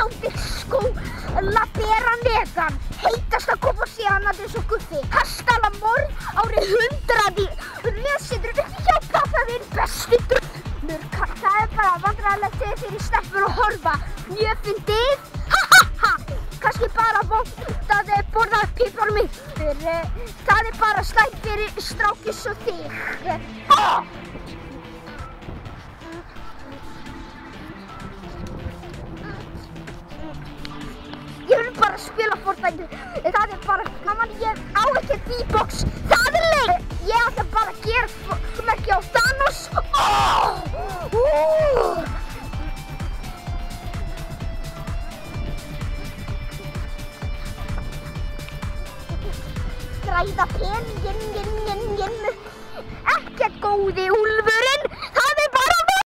Kátir skó, labera negan, heitasta koma síðan að eins og Guffi. Hastala morð árið 100 Lesendur ekki hjálpa, það bestu drullur. Það bara vandræðalegt þegar þeir í stelpur að horfa. Mjög fyndið, ha ha ha. Kannski bara vont að borða piparmyntur. Það bara slæmt fyrir stráki svo þig. Ég vil bara spila Fortnite. Það bara, mamma, ég á ekki D-box. Það leið. Ég ætla bara að gera merki á Thanos. Græða peninginn. Ekkert góði